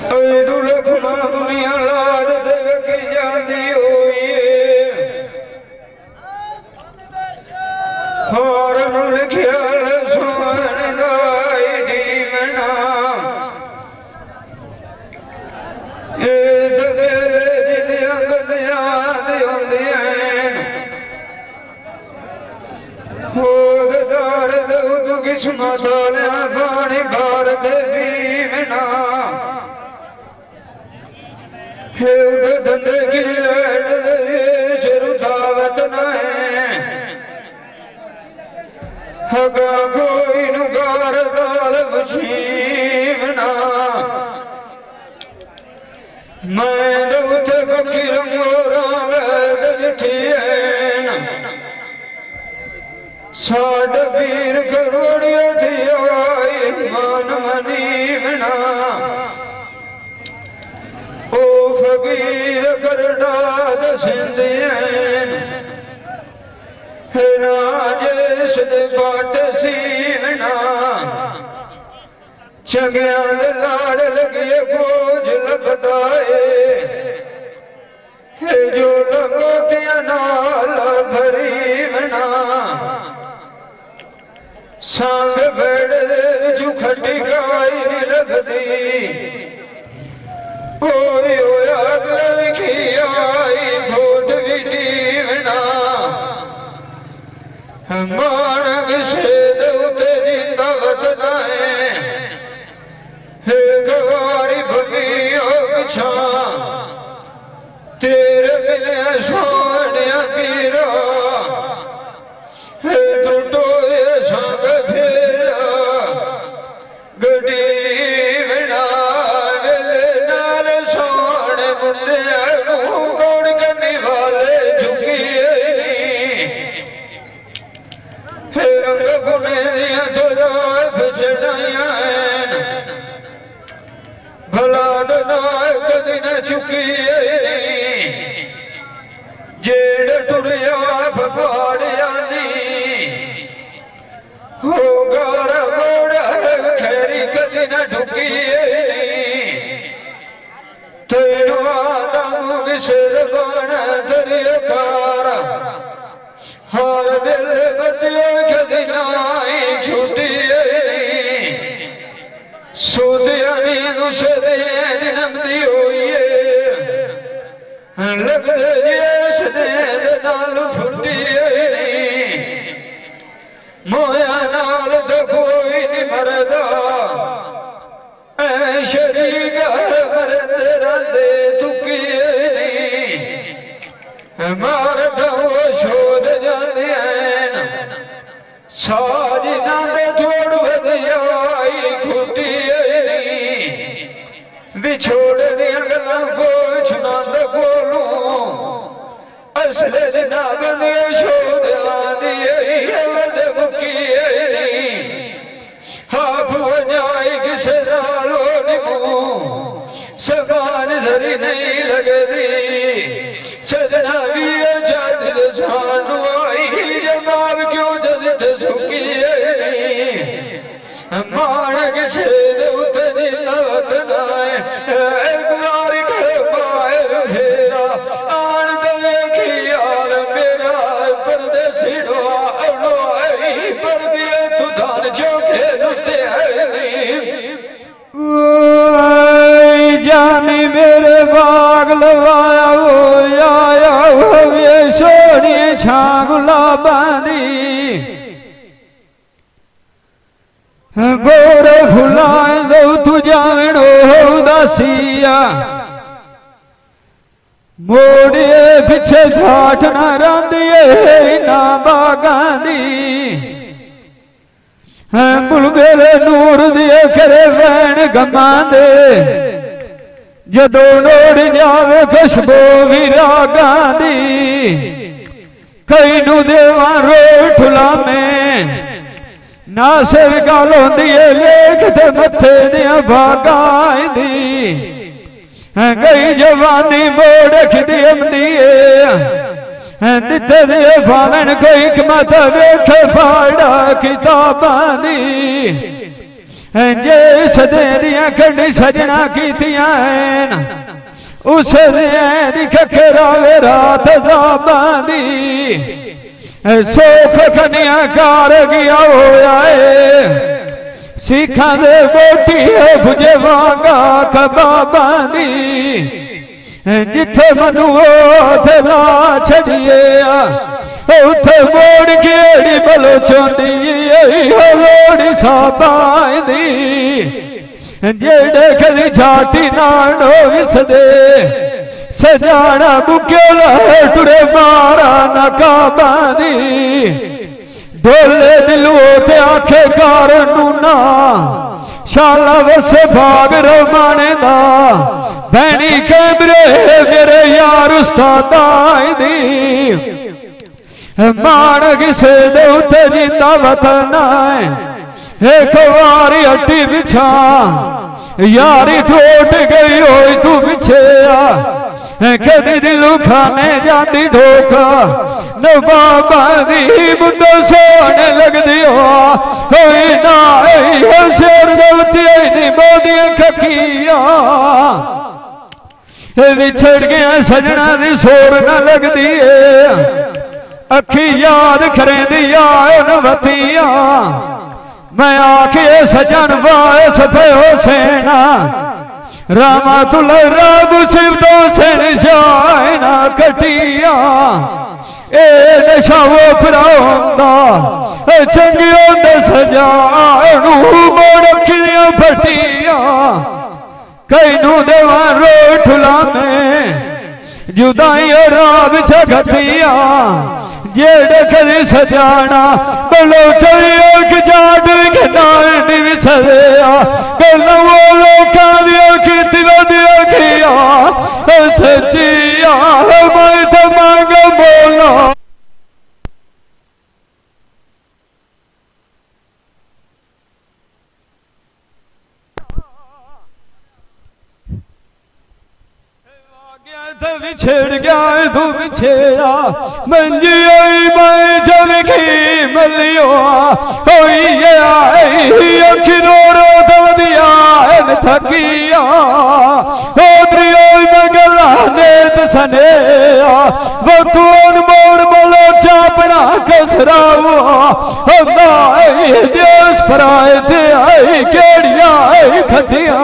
दुलखना दुनिया लाद देख जाती हुई और ख्याल सोन दाई दीवना किस्मत पानी भारत बीवना धंधे की रुझावत न हगा कोई नुगार दाल बशीवना मैं उठे फकीर मोरा साड वीर करोड़िया थी आई मान मनीवना ओ फकीर करडाद सिंधियन राजेश बाट सीवना चंगिया लाड़ लगे बोझ लबदाए जो लगोतिया नाल भरीवना सांग बेड़े चुखटी गाई लभदी कोई आग लखी आई घोट विटीवना मानग से तेरी दावत नाए हे गवारी भवियो बिछा तेरे मिले सोने पीरा हे टूटो ये संग फेरा गड्डी बिना वेले नाल सोने मुंडे गौड़ करने वाले झुकी हे रंग गुने दिया तो चढ़ाइया भला कदी न चुकी जेड़ टुरिया फपाड़िया हो गार मोड़ा खैरी कदी न ढुकी तेनो आदम विसर बन दरिया कार हर दिल बदिया कदी नाई छुटी सोदिया नींद से नमदी हुई लग नाल फुटी मोया नाल तो कोई नहीं मरदा ऐ शरीक मरद रंदे तुकी मार दो शोध जाते हैं साज नांदे जोड़ वधियाई खुटी विछोड़ दिया गल्लां को छुनांद कोलू असले नाग दिए शोधिया दिए वध मुकी हाफ वजाई किसे नालो निमू समान जरी नहीं लगदी सजना भी जादिल सानू आई जवाब क्यों जद सुकी मानक से उतनी नवत नाए एक बारी के पायर फेरा आन दवे की यार मेरा परदेसी डोई पर दिए तू धान चौके लुटे जानी मेरे बाग लवाया हो आया हो ये सोनी छागुला बांधी बोर फुलाए दो तू जावणो दासिया मोड़िए पिछे ठाठ न रंदिए ना बागांदी बुलबेले नूर दिए करे वैन गमा दे जदो नोड़ जावे खुशबू वीरा गांधी कई नू देवा रो ठुला में नासिर गल होंदी लेख ते मथे दिया भागांदी गई जवानी मोड़ रखदी अमदी दिते दे फालन कोई हिकमत वेख फाड़ा किताबां दी जे सजे दियां कड़ी सजना कीतियां उस दी खरावे रात जाबादी सोख कन्या कार गया होया सिखा दे बोटी बुझे वांगा कबाबा दी जिथे मनु ला छड़िए उथे मोड़ केड़ी बलो चौंदी लोड़ी साबाई जेड़े कदी झाटी नाड़ो विसदे सजाना बुके टुरे मारा नकाबा दी डोले दिलो ते आखे कार नूना शाला वसे भाग रमाने दा भैनी कैमरे मेरे यार उस्तादा दी मान किसे दे उते जिंदा वतन एक बारी हड्डी बिछा यारी टूट गई हो तू पिछे कदी दिलू खाने जाती ढोका न बाबा दी मुंडो सोने लगदी हो कोई ना शेर दौती नहीं मोदियां खकिया बिछड़ गया सजना दी सोर न लगदी अखी याद करेंदी आन वतिया मैं आखे सजन वाए सफे हो सेना रामा तुल रब शिवदो से जाना कटिया ए नशा वो फिराउंदा चंगियों दे सजानू मोड़ खिलिया फटिया कई नू देवा रोठला में जुदाई राब छगतिया जेड़े कदी सजाना बोलो चलियो कि जाट के नाल नहीं सदया बोलो वो लोकां दिया कीतियां दिया किया सच्चिया मैं तो मांग बोलो बिछड़ गया तू बिछेया मंजी आई मैं जब की मलियो अखिरो रो दो दिया थकिया ओदरी मैं गला नेत सने वो तू मोर बोलो चापना कसरा देश पराए थे आई केड़िया आई खटिया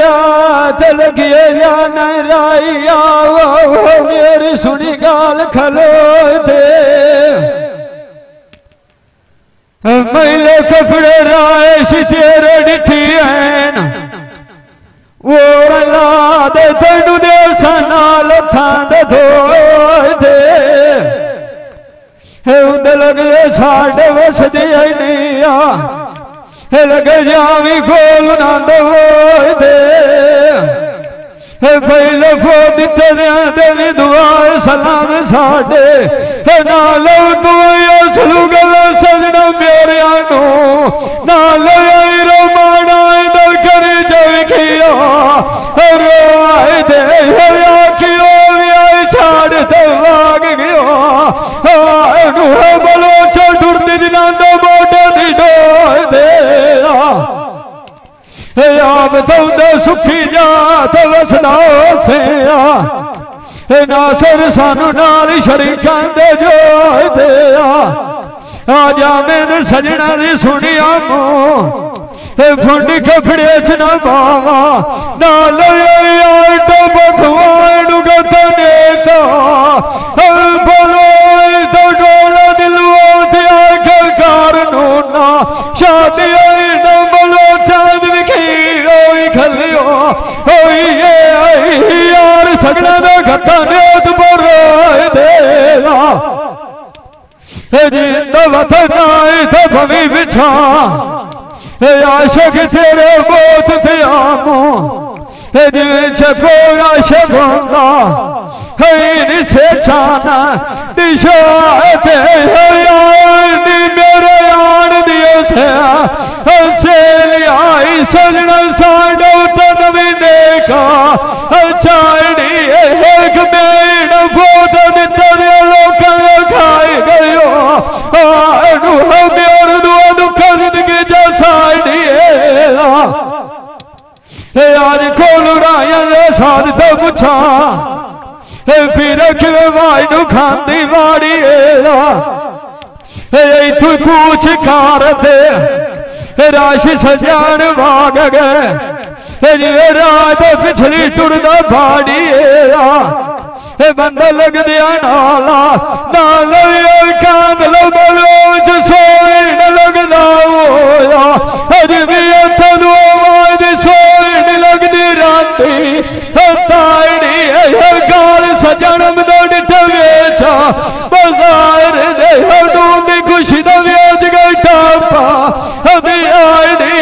रात लगिए जान राइया मेरी सुनी गाल खलो थे मैले कपड़े राय तेरे डिठी वो ला दे तेनू देश नाल थांद धोए उन्हें लगे साढ़े बस दिया नहीं आ लगे जावी खोल ना दे पहले फो दिते देवी दुआए सलाम साडे नाल दुआया सलू गल सजना मेरे नाल रोमाना दल करी जब किया रोआए दे आखियो भी आई छाड़ दे भाग गया बोलो चुरती दिना दो मोटे दी डोए दे आप तो सुखी जात वसना से नासर सानू नाल शरीकां दे जो दे आजा मैंने सजना दी सुनिया फुंडी कपड़े च न पावा नाल आटो बखवाणू गतने तो बोलो तो डोला दिलवा ते आखिर कार नू ना शादी आई न बोलो चांद विखी रोई खलियो होई ये आई यार सगना दा घटा नेत बरोए देवा जिंदा वतन आए तो भवी बिछा आशक तेरे बोत थे आमो जिमें चकोरा शकोंगा से छाना दिशा मेरे आन दियो से लियाई सजना साडो तन भी देखा चाड़ी एक मेड़ बोत दिता लोग खाए गयो तो पुछा फिर किवें खांदी वाड़ी इथों कूच कार राश सजान वाग गए जिवें रात पिछली टुरदा बाड़ी बंदा लग दिया नाला नाल कांदल बलोच सोई न लगदा होया अज भी तदू आवाज सोई न लगदी राती ताड़ी गाल सजनम दो डिठ वेचा बाजार दे दी खुशी दा वेच गई टापा अभी आड़ी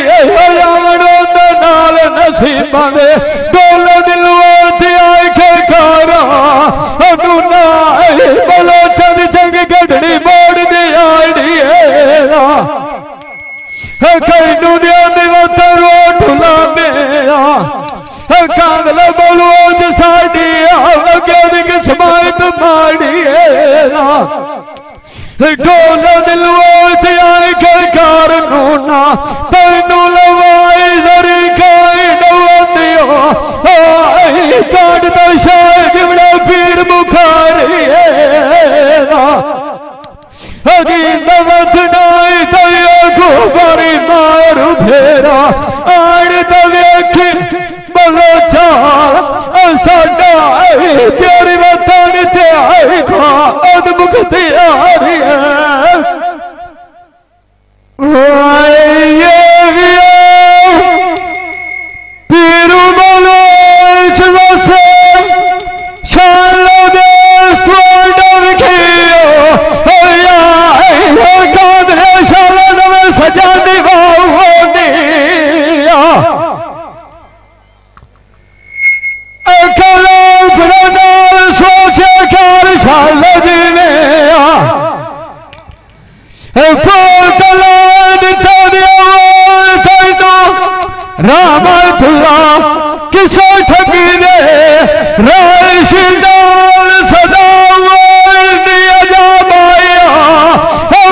आवड़ो नाल नसीबां दे डोल दिलवा ते आए के कारा बोलो चंद चंग गढ़नी मोड़ दी आड़ी कई दुनिया रो ढुला मेरा कांगल बोलो च साड़ी अगे किस्मत माड़ी डोल दिलवा आए के कार नूना तैनू लवाई जरी काई डवंदियो काट तो शाय गिवड़ा पीर बुखारी अगी नवत नाई तया को बारी मारू फेरा आड़ तवेखी बोलो चाल साडा तेरी वतन ते आई खा अदमुख तैयारी पीरू बोलो से शालो देश सजा सोचे कार शाल जीने रामतुल्ला किसे ठगी दे राय शिंदाल सदा दिया जा माया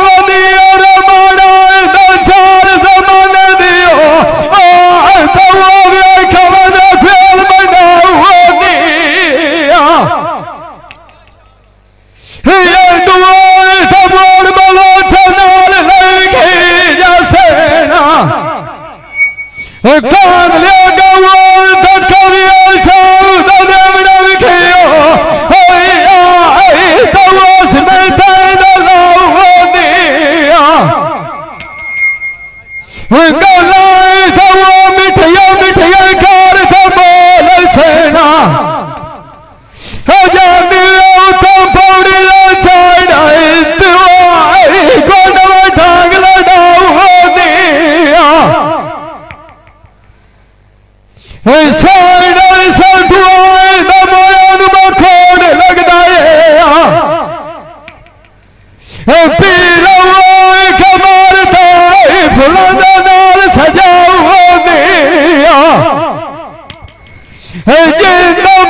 वदिया रमाना दा चार जमान दियो तो वे खबर फेल बना दिया ये दुआ तबोर बलो चनाल लगी जसेना कान ले गवाल तकविया साउद देवड़ा विखियो आई तवास में तैन लावनिया गलाई तवा मिठिया मिठिया कार का बोल सेना जानी तो पौड़ी ला चाड़ाई दुआई गोडवा ढांग लडावनिया लगता है कमारता फुलादा नाल सजाओ दिया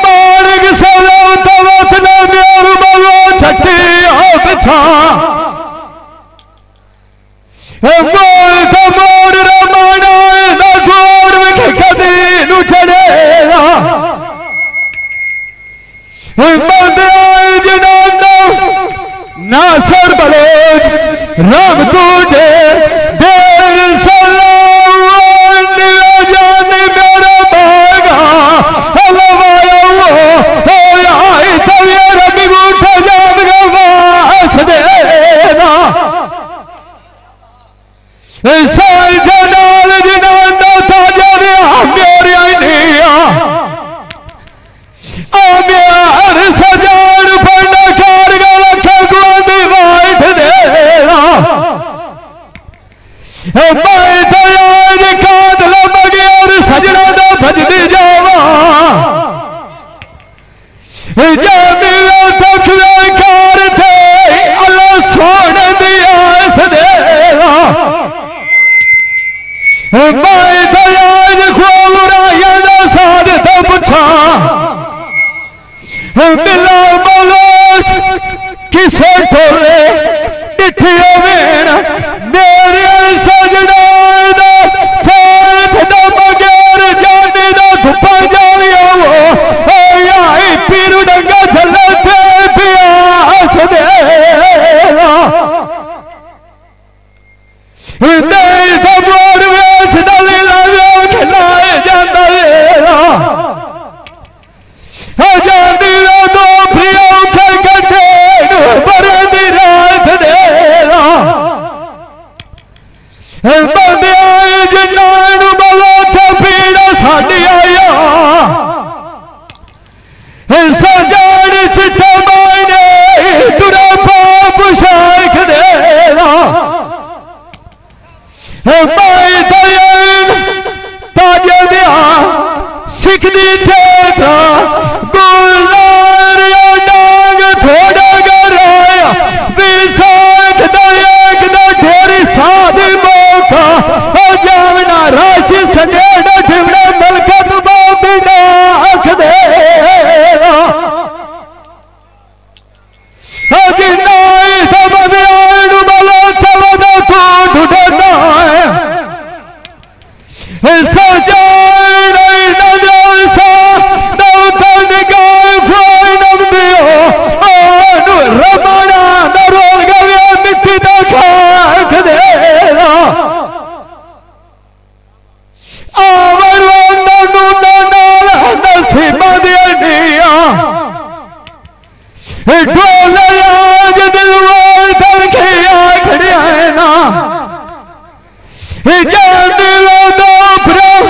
मार्ग सलो तवत न मेरू बलो छठी बिछा मोर कमोर रमाना न जोर विख कदी नु चढ़ेगा बंद आए जनाना नासर बलोच राम तुझे देर सलाम जान मेरा बागा हलवाया हो आई तवे रबी गुठ जान गवास देना साई जनाल जनाना ताजा मेरी आईनिया आम्यार सजान पढ़ना कारगा लखा गुआंदी वाइट देना मैं तयाज कांद लमगियार सजना दा भजदी जावा जामिया तखवे कार थे अल्लाह सोने दिया सदेवा मैं तयाज खोलराया दा साध तो पुछा मिला मलोश किसे टोले डिठियो वेण मेरे सजना दा साथ दा मगेर जाने दा धुपा जालिया वो सिखदी चेता गुलारिया डांग थोड़ा गराया विसाख दयाक दा ढेरी साधी मौका हो जावना राशि सजेड़ ठिवड़े मलकत बाबी डाक दे अजी नाई समझ आयु बलो चलो दो तू ढूंढना है सजाई नहीं न जैसा दौता निगाह फाइन अब दियो आनु रमना न रोल गया मिट्टी न खाक देना आवर वंदा नूना नाल नसीबा दिया निया ढोले आज दिलवार धर के आखड़िया है ना जान दिलो दो भ्रम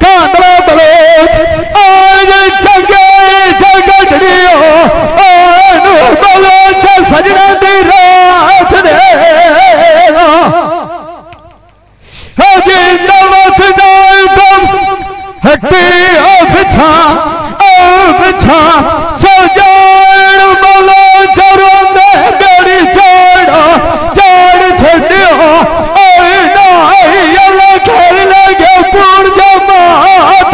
कांदरा बलोच आज जगे जगड़ियो आनु बलोच सजना दी रात देना हजी नवत दाल तुम हट्टी अब छा सजान बलोच रोंदे मेरी चाड़ छड़ियो खेल लगे पूर जमात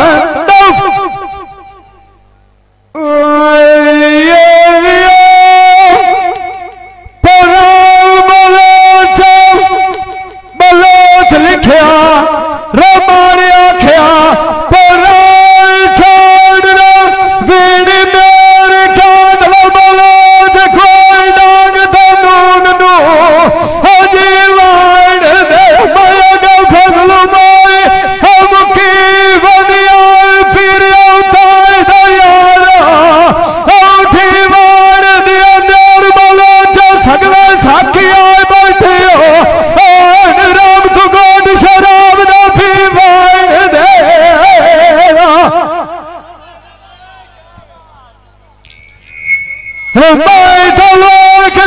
बलोच लिखिया रमाने आख्या पर छोड़ना बीड़ी मेरे कांदल बलोच कोई डांग नून नू हजी वाड़ दे मयगा फगल माए हम की बनिया फिर उतार दयारा उठी वाड़ दिया नर बलोच सगले साखी आए बैठे हो राम को गोद शराब न पी वाड़ देना मैं तो लोग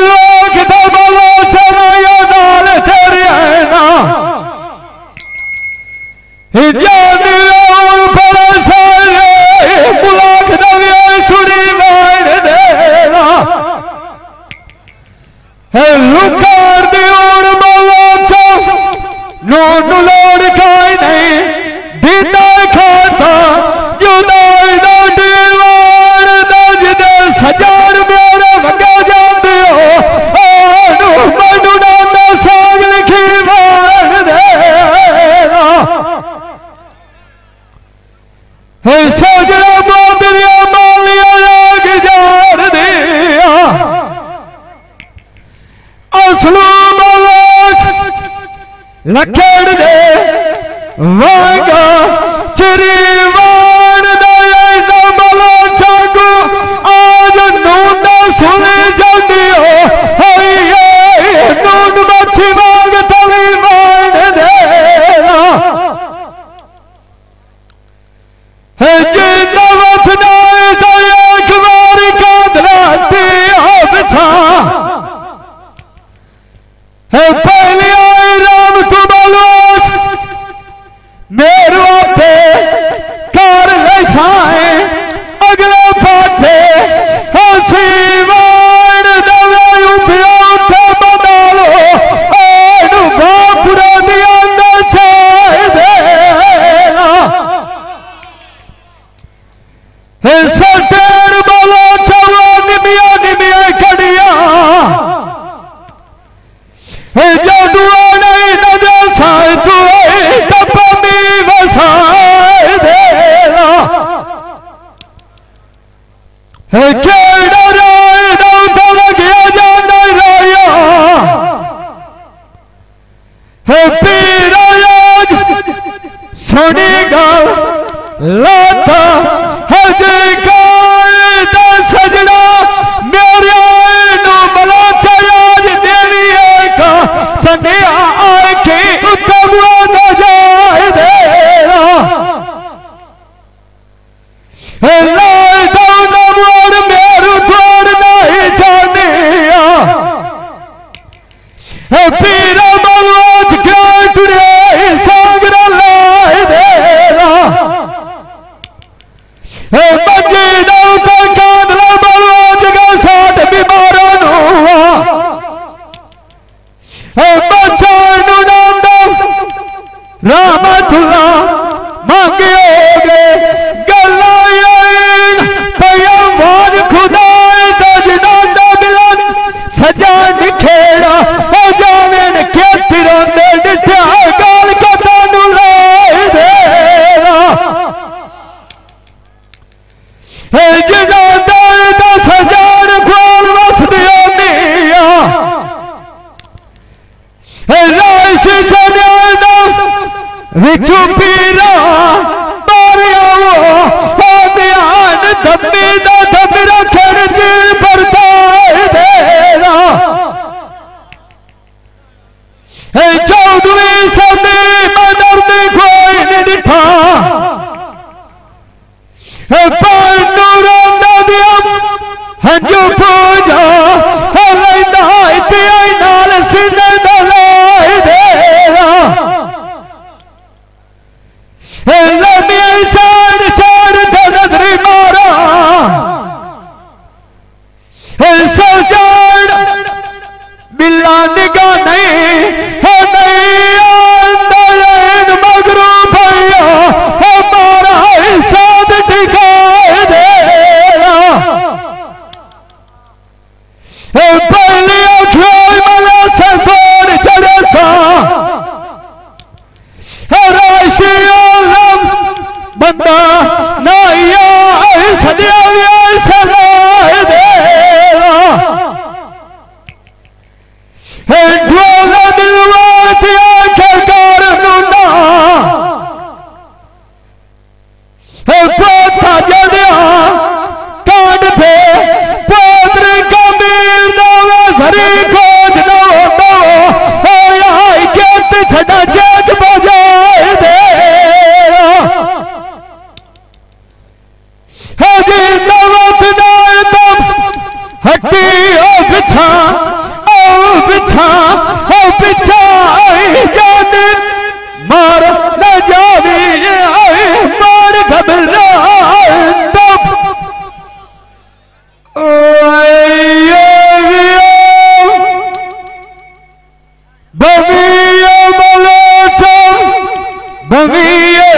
तो बलोच नया नाल तेरी है ना जानी पर सारे मुलाक नविया सुनी वाड़ देना लुकार दी और बलोच नून लोड़ खाई नहीं दीदा खाता जुदाई दा दीवार दा जिदे सजार मेरे वगे जाते हो आनु मनु ना साग लिखी वाड़ देना सजना बोदरिया मालिया लाग जार दिया असलू बलोच लखेड़ दे वागा चिरी वाड़ दया बलोचा को आज नून सुनी जाती हो नून मच्छी वाग तली वाड़ देना जी नवत नाए दया कुमारी कांदरा दिया बिछा पहले आए राम तू बलोच मेरू पे कार लसाए अगले पाटे हसी वाड़ दवे उभिया उठे बदालो आनु बापुरा दिया न चाहे देना सटेर बलोच निमिया निमिया कड़िया जदुआ नहीं नजर साए तुए टपमी वसाए देना केड़ा राय दौता लगिया जाना राया पीरा याद सुनेगा लाता हजे का सजना मेरे नो बलोच याद देनी का संध्या आए के उत्तम न जाए देना लाए दौड़ मेरू द्वार नहीं जानिया पीरा बलोच क्या टुरे सागर लाए देना रामतुल्ला मांगे गलायन पैवार खुदा दजदा मिलन सजा निखेड़ा हो जावेन के तिरंदे डिठा गाल कदा नु लाए देरा है जिना दर्द सजान खोल वसदिया मिया है लाश चन्यादा विचु पीरा बारिया वो ध्यान धम्मी दा धमरा खर्च भरता देरा है 14वीं सदी में दर्द कोई नहीं दिखा है पांडुरा नदिया हंजू पूजा है लैंदा इतिहाई नाल सीने दलाई देरा लम्बी चार चार नजरी मारा सजान बिल्ला निगाह नहीं है नहीं मगरू भैया हमारा हिसाब दिखाए देगा पहली अखियों मला सफर चढ़े सा बंदा नाइया सदिया सजाए देगा ढोल दिलवार दिया खेकार नूना पोथा जदिया काट थे पोत्र गंभीर नवा सरी खोज नो दो आई गेट छड़ा जग बजाए देगा हजी नवत नाल तब हट्टी ओ बिछा आई जान मार न जावी आई मार घबरा तब बमिया मलोचा बमिया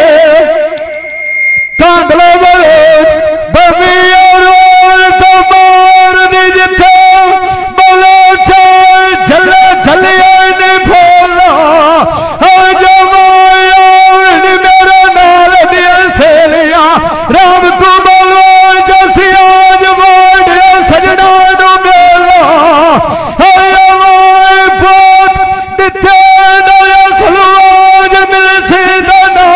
कांगला बलोच बमिया रोल तमार निजता बलोचा झल्ला झल्लिया ने भोला जमाया मेरा नाल दिया सेलिया राम को बोलो जसिया जमाया सजना नो मेला बहुत दिते नया सलवाज मिल सी दना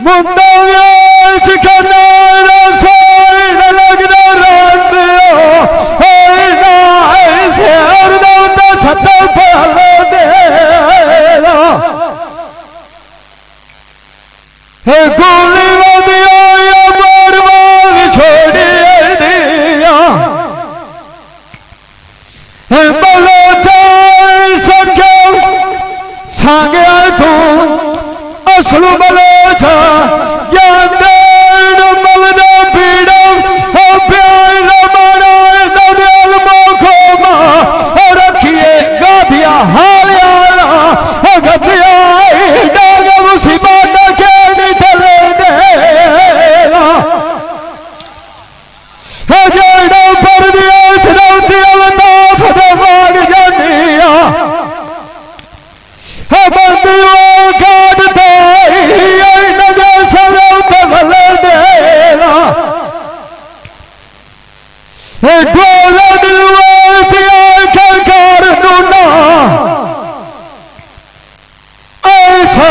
मुंडा वेच कनारा सोई न लगदा रंद होई ना शेर दा छत पहल देला हे गोली वदिया या मारवाग छोड़ी दिया हे बलोचा संख्या सांगया तू असलू बलोचा या देन मलदा पीड़म हो प्यार मारा दरियल मोखो मां रखिए गादिया हालिया हो गदिया डाग मुसीबत के निकले देला हो जेड़ा पर दिया सनौती अल्ताफ दे वाग जानिया हो बंदियों गाड़ ऐसा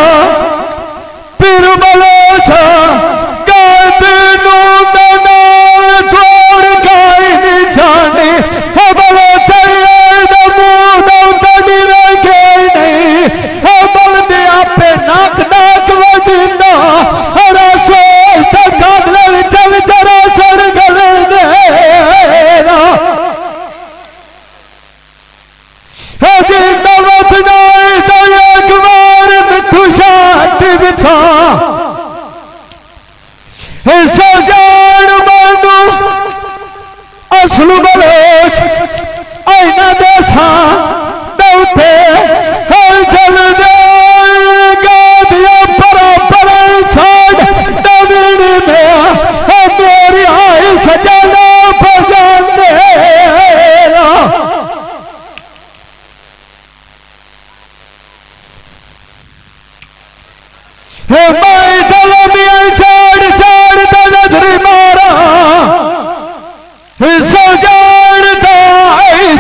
फिर बलोचा तोड़ गाय नहीं जाने बलोचा नहीं बल दिया पे नाक नाक वजिंदा हरा सोच कादल चल चरा सर गल देना हजी नवत नाई तो एक बार मिठू शांति बिछा सजान मानू असलू बलोच आईना देसा दौते हल चल दे गादिया बराबर छोड़ नवीनी में मेरी आई सजाना भजन देना मैं दलमिया चाड़ चाड़ नजरी मारा सजान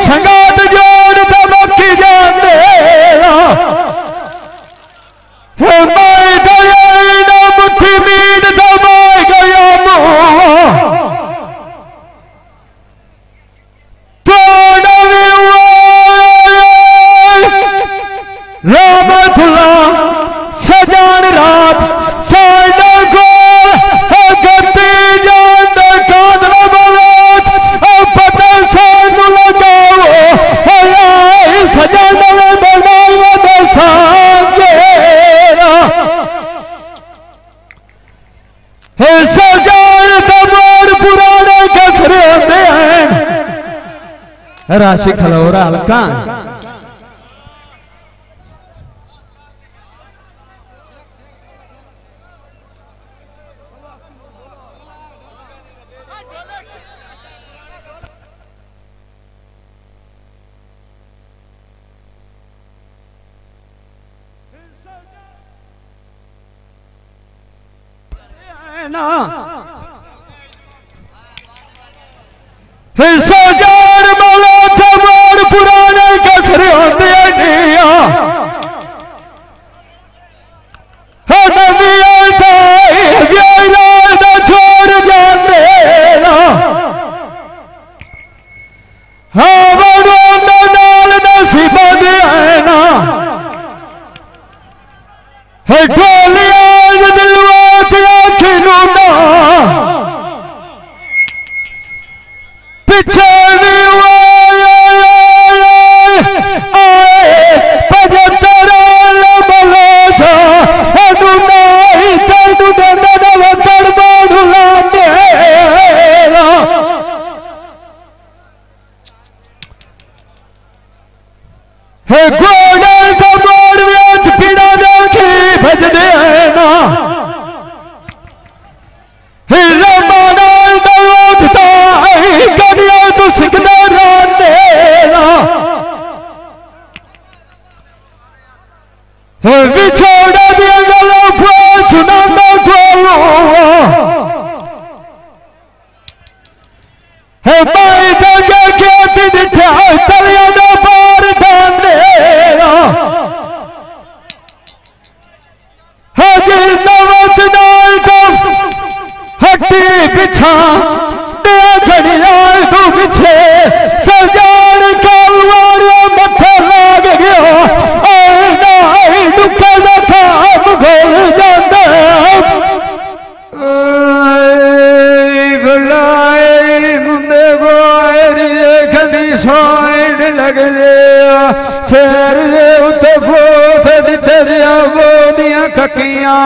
संगात जोड़ मक्की जान देना मैं दया मुट्ठी मीट दबा गया मुँह रामतुल्ला सजान रात साइड गोल गति जान कादल बलोच पता साग लगाओ सजान बनाओ दसांगेरा सजान दबार पुराने कसरे होते हैं राशि खलौरा हल्का सजान मौला चमार पुराने कसरे होते निया छोड़ जाने नाल नसीबा दिया गोलियां दिलवात आखिनू ना पिछे बिछोड़ा दिया गला सुना है माई जगह के दिखा तलिया ना पार हाजिर नवत नाल बिछा दे घड़िया तू पिछे सजान कालवार मथे लाग गया दुखे का खाम खोल जाता बुलाए मुंडे बोरी खदी सोइन लग गया शेर दे उत्ते फोथ दिते दिया बोदियां ककियां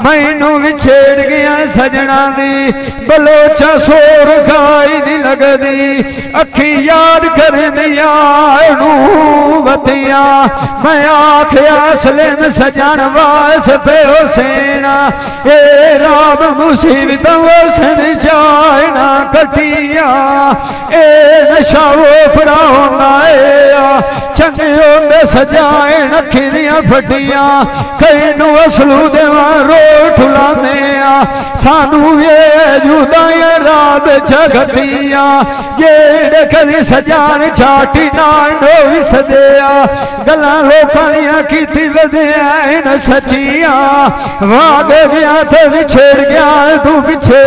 मैनू भी छेड़ गया सजना दी बलोचा सोर खाई दी लगदी अखी याद कर दिया बतिया मैं आखिया सलेम सजन वास पे हुसैना ए राम मुसीबत वसन जाना कटिया ए नशा वो फड़ा होंदा चंगे होंदे सजाए अखियां फटिया कई नू असलू देवा रोट लाने सानू ये जुदाइयां रात जगतिया जेड़े कदी सजान छाटी नाल भी सजया गल्लां लोकां दियां कीती वधिया इन सचिया वाग गया ते विछड़ गया तू पिछे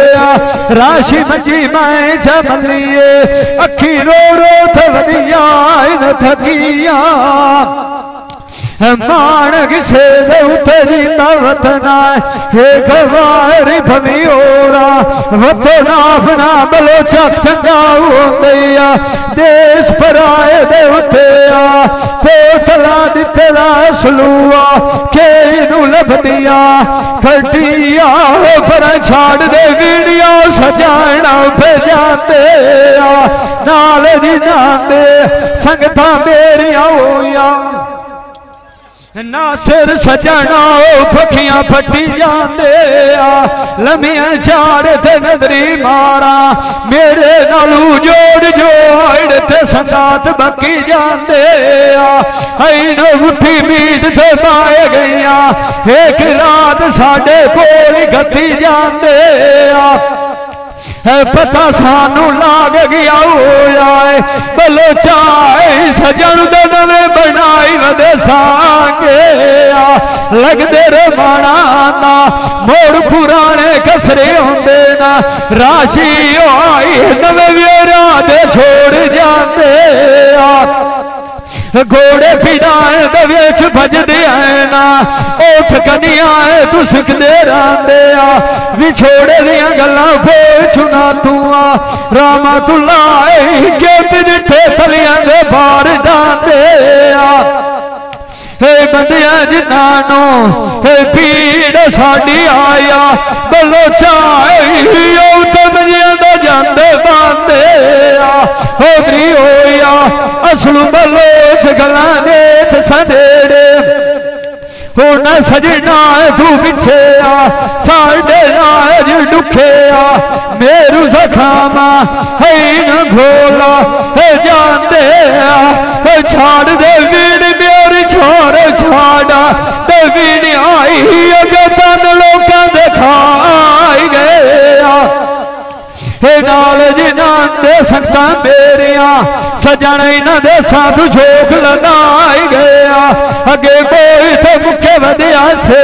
राशि मंजी मैं जमलिए अखी रो रो ते वधिया इन थकिया मान किसे उतरी वतना एक बार भवी ओरा वतना अपना बलोचा चंगा हो गया देश पराए दे उतया पोतला दितला सलूआ के नू लभदिया खटिया पर छाड़ दे वीडियो सजाना पे जाते नाल दी नांदे संगता मेरिया होया नासिर सजना पखियां फटी जाते लमिया चार ते नजरी मारा मेरे नालू जोड़ जोड़ ते संगात बकी जाते उठी मीट ते पाए गईया एक रात साडे कोल गती जाते पता सानू लाग गया होया बलोचा सजन दे नवे बनाई वदे सांगे लगदे रे माना ना मोड़ पुराने कसरे होंदे ना राशि आई नवे वेरा दे छोड़ जाते घोड़े फिराए दवेच भजदे आए ना उठ कनिया तू सिखदे रहंदे विछोड़े दियां गल्लां पोछना तू रामा तू लाए गेट जिठे थलियां दे बार डांदे बंदिया जिन्हां पीड़ साडी आया बलोचा बंदियां दा जांदे बांदे होगरी होया असलू बलोच गला नेत सनेड़े होना सजना तू पिछे साडे नाज दुखे मेरू सखामा है न घोला है जाते छाड़ दे वीड़ मेरी छोर छाड़ा ते वीड़ आई अगे तन लोकां दे खाई गया नाल जिन्हां दे संगतां मेरिया सजन इन्हां दे साधु झोंक लगाई गया अगे कोई ते मुखे वधिया से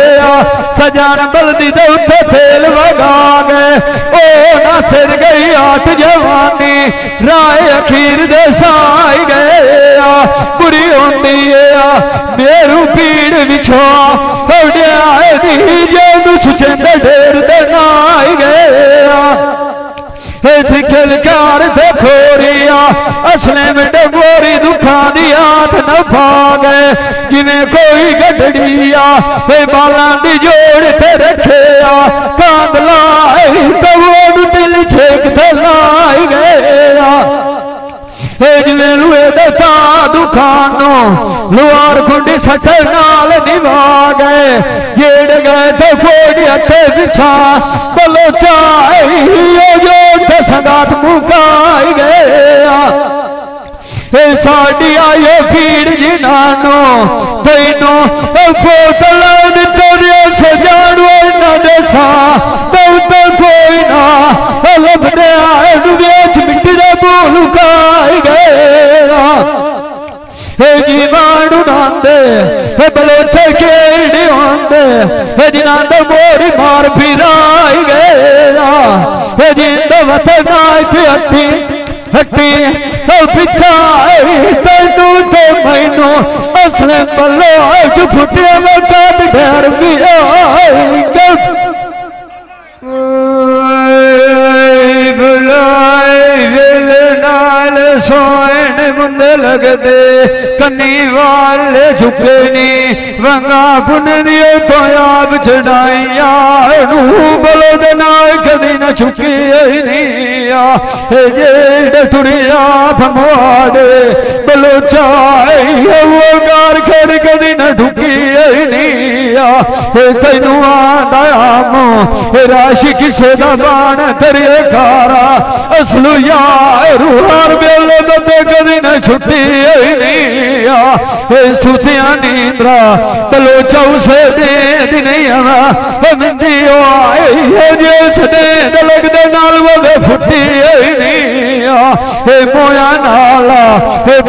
सजन बलदी दे उत्ते फेल वगा गए ओ नासिर गई आठ जवानी राय अखीर दे साई गए बुरी होंदी मेरू पीड़ विछो दी जे सुचंद ढेर दे नाई गया खिलकार थे खोरिया असले में डबोरी दुखा दी हाथ न पा गए जिन्हें कोई गडड़िया बाला दी जोड़ ते रखे कांद लाई तो वो दिल छेक ते लाई गया जिन्हें लुए दता दुखानो लुआर खुंडी सटे नाल निभा गए जेड़ गए तो फोड़ी अटे बिछा बलोचा संगात मुकाई गया साड़ी आयो भीड़ जिन्हां तैनू बोतल सजानो देसा कोई ना लभदे आए वेच मिट्टी दे भूल उगाई गया जी मानू नांदे बलोचे केड़ी होंदे जिन्हां दा मोरी मार फिराई गया जिंदा हटी पिछा तेनू तो मैनू असले पलो च फुटिया में काट घर भी सोन मुंडे लगते कन्नी वाले झुके नी वंगा बुन दिए तो आप चढ़ाइया बलो दे नाल कदी न झुकी नहीं जे टुरिया भमवादे बलो चाहे वो गार कर कदी न ढुकी नहीं तेनू आंदा राशि किसे दा बाण तेरे कारा असलू यार हर वेले दे कदी न छुट्टी नहीं सुतिया नींद्रा बलो चौसे दे नहीं आवा मिंदी आए जिस दे लगदे नाल वो फुट्टी नहीं मोया नाला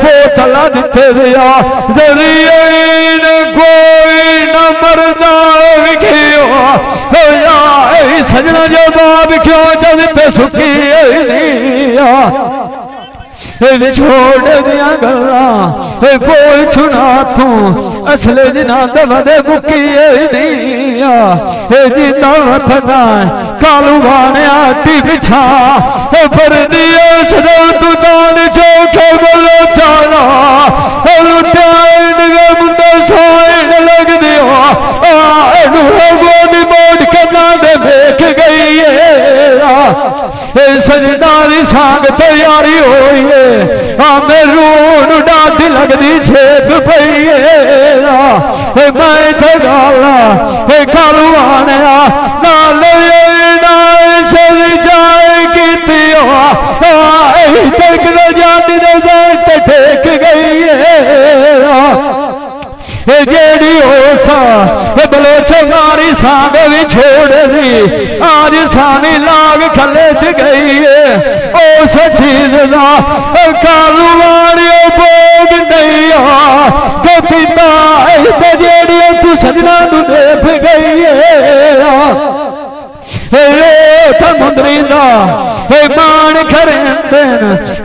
बोतला दिते दिया जरिए कोई न मरदा विखियो सजना जवाब क्यों चलते सुखी नहीं छोड़ दिया गल्ला कोई छुना तू असले जिना दे बुकी नहीं जिंदा थका कालू बाने आती पिछा पर दिए सदो तू दान चौके बोलो चाला मुंडा सोन लग दियो गोदी मोड़ के नादे देख गई है सजदारी सांग तैयारी हुई है हमें रून डाढ़ी लगती छेद पई है मैं तो गाला कालू आने नाल सज जाए की तक न जाती नजर टेक गई है जेड़ी होसा बलोच मारी सांग भी छोड़ दी आज सानी लाग खले च गई है उस चीज का कालू वारियो भोग नहीं पिता जेड़ी तू सजना तू देख गई है मुंदरी का मान खरेंदन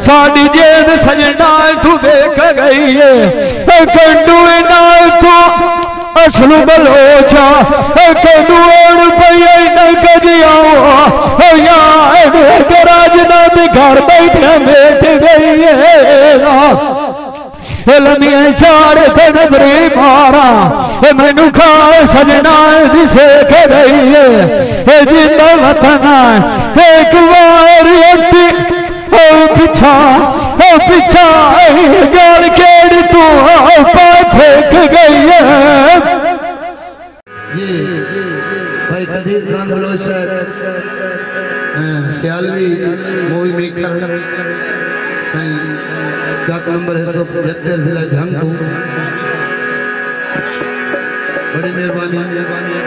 साड़ी जेद सजना तू देख गई है कंडू नाल तू असलू बलोचा कंडू पई न कदी आओ राजनाथ घर बैठे बैठ गई है लमिया चारे ते नजरी मारा मैनू खा सजना दी सेख रही है जिंदा वतन एक बार पिछा पिछा गाल केड़ तू फेंक गई है ये भाई कदीर खान बलोच सियालवी मूवी मेकर चाक नंबर है 175 जिला जंग बड़ी मेहरबानी।